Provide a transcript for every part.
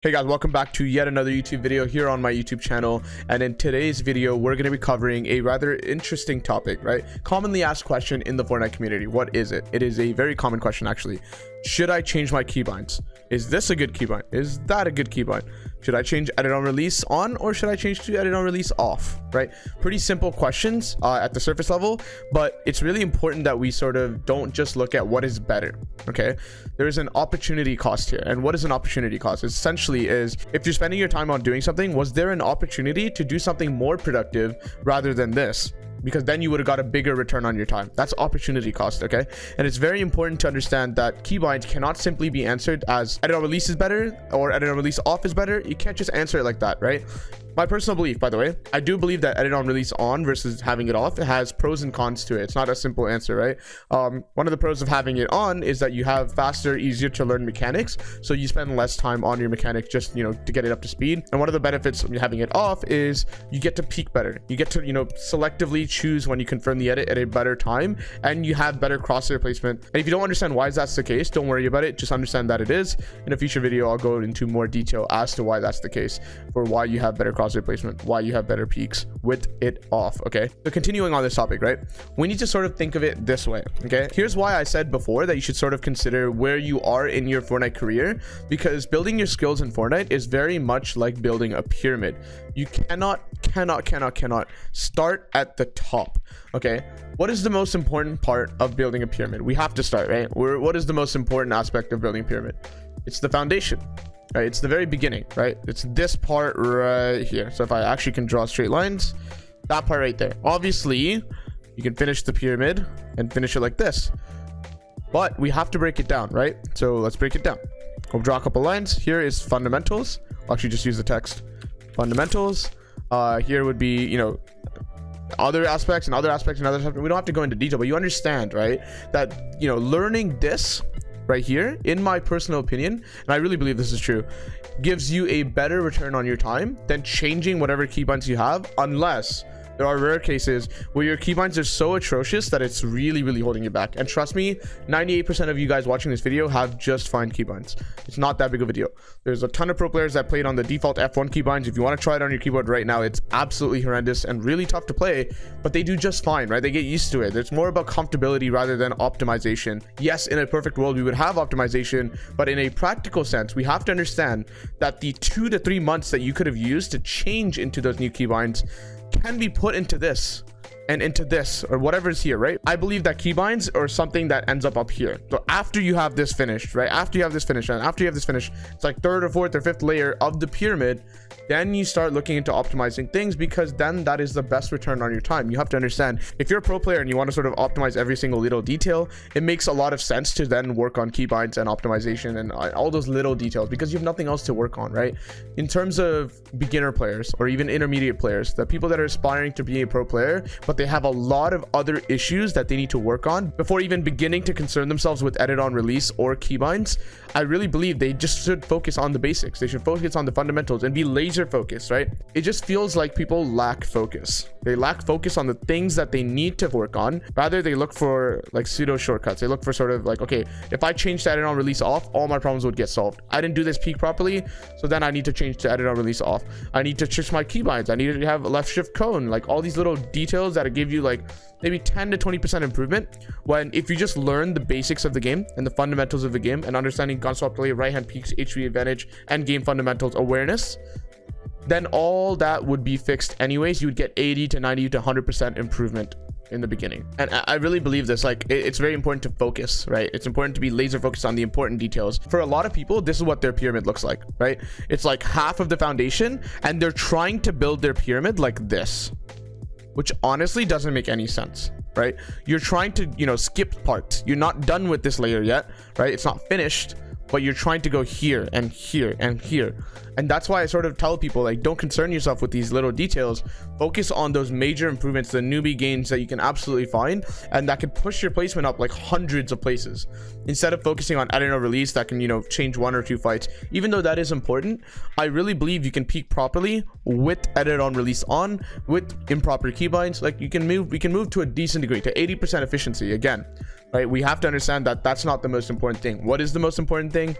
Hey guys, welcome back to yet another YouTube video here on my YouTube channel. And in today's video, we're going to be covering a rather interesting topic, right? Commonly asked question in the Fortnite community. What is it? It is a very common question, actually. Should I change my keybinds? Is this a good keybind? Is that a good keybind? Should I change edit on release on, or should I change to edit on release off, right? Pretty simple questions at the surface level, but it's really important that we sort of don't just look at what is better, okay? There is an opportunity cost here. And what is an opportunity cost? Essentially is, if you're spending your time on doing something, was there an opportunity to do something more productive rather than this? Because then you would have got a bigger return on your time. That's opportunity cost, okay? And it's very important to understand that keybinds cannot simply be answered as edit on release is better or edit on release off is better. You can't just answer it like that, right? My personal belief, by the way, I do believe that edit on release on versus having it off, it has pros and cons to it. It's not a simple answer, right? One of the pros of having it on is that you have faster, easier to learn mechanics, so you spend less time on your mechanics just, to get it up to speed. And one of the benefits of having it off is you get to peak better. You get to, selectively choose when you confirm the edit at a better time, and you have better crosshair placement. And if you don't understand why that's the case, don't worry about it. Just understand that it is. In a future video, I'll go into more detail as to why that's the case, for why you have better crosshair placement, why you have better peaks with it off. Okay, so continuing on this topic, right, we need to sort of think of it this way. Okay, here's why I said before that you should sort of consider where you are in your Fortnite career, because building your skills in Fortnite is very much like building a pyramid. You cannot start at the top. Okay, what is the most important part of building a pyramid? We have to start, right? What is the most important aspect of building a pyramid? It's the foundation, right? It's the very beginning, right? It's this part right here. So if I actually can draw straight lines, that part right there. Obviously you can finish the pyramid and finish it like this, but we have to break it down, right? So let's break it down. We'll draw a couple lines. Here is fundamentals. I'll actually just use the text fundamentals. Here would be, other aspects and other aspects and other aspects. We don't have to go into detail, but you understand, right, that learning this right here, in my personal opinion, and I really believe this is true, gives you a better return on your time than changing whatever keybinds you have, unless there are rare cases where your keybinds are so atrocious that it's really holding you back. And trust me, 98% of you guys watching this video have just fine keybinds. It's not that big of a deal. There's a ton of pro players that played on the default F1 keybinds. If you want to try it on your keyboard right now, it's absolutely horrendous and really tough to play, but they do just fine, right? They get used to it. It's more about comfortability rather than optimization. Yes, in a perfect world, we would have optimization, but in a practical sense, we have to understand that the 2 to 3 months that you could have used to change into those new keybinds can be put into this and into this, or whatever is here, right? I believe that keybinds are something that ends up here. So after you have this finished, right, after you have this finished, and after you have this finished, it's like third or fourth or fifth layer of the pyramid, then you start looking into optimizing things, because then that is the best return on your time. You have to understand, if you're a pro player and you want to sort of optimize every single little detail, it makes a lot of sense to then work on keybinds and optimization and all those little details, because you have nothing else to work on, right? In terms of beginner players or even intermediate players, the people that are aspiring to be a pro player, but they have a lot of other issues that they need to work on before even beginning to concern themselves with edit on release or keybinds, I really believe they just should focus on the basics. They should focus on the fundamentals and be laser focused, right? It just feels like people lack focus. They lack focus on the things that they need to work on. Rather, they look for like pseudo shortcuts. They look for sort of like, okay, if I change to edit on release off, all my problems would get solved. I didn't do this peak properly, so then I need to change to edit on release off. I need to change my keybinds. I need to have left shift cone, like all these little details that give you like maybe 10 to 20% improvement, when if you just learn the basics of the game and the fundamentals of the game and understanding console play, right hand peaks, HP advantage, and game fundamentals awareness, then all that would be fixed anyways. You would get 80 to 90 to 100% improvement in the beginning. And I really believe this, like it's very important to focus, right? It's important to be laser focused on the important details. For a lot of people, this is what their pyramid looks like, right? It's like half of the foundation, and they're trying to build their pyramid like this, which honestly doesn't make any sense, right? You're trying to, skip parts. You're not done with this layer yet, right? It's not finished, but you're trying to go here and here and here. And that's why I sort of tell people, like, don't concern yourself with these little details. Focus on those major improvements, the newbie gains that you can absolutely find, and that can push your placement up like hundreds of places, instead of focusing on edit or release that can, change 1 or 2 fights. Even though that is important, I really believe you can peak properly with edit on release on, with improper keybinds. Like we can move to a decent degree, to 80% efficiency again, right? We have to understand that that's not the most important thing. What is the most important thing?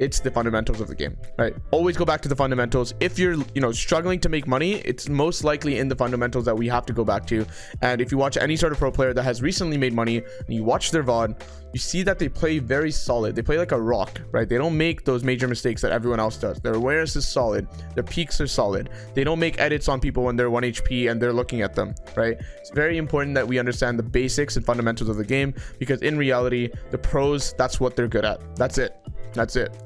it's the fundamentals of the game, right? Always go back to the fundamentals. If you're, struggling to make money, it's most likely in the fundamentals that we have to go back to. And if you watch any sort of pro player that has recently made money and you watch their VOD, you see that they play very solid. They play like a rock, right? They don't make those major mistakes that everyone else does. Their awareness is solid. Their peaks are solid. They don't make edits on people when they're 1 HP and they're looking at them, right? It's very important that we understand the basics and fundamentals of the game, because in reality, the pros, that's what they're good at. That's it.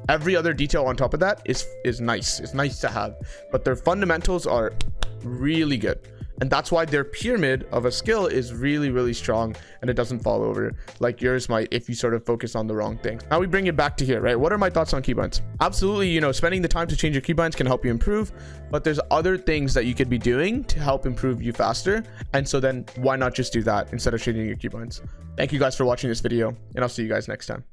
Every other detail on top of that is nice. It's nice to have, but their fundamentals are really good. And that's why their pyramid of a skill is really, really strong, and it doesn't fall over like yours might if you sort of focus on the wrong things. Now we bring it back to here, right? What are my thoughts on keybinds? Absolutely, spending the time to change your keybinds can help you improve, but there's other things that you could be doing to help improve you faster. And so then why not just do that instead of changing your keybinds? Thank you guys for watching this video, and I'll see you guys next time.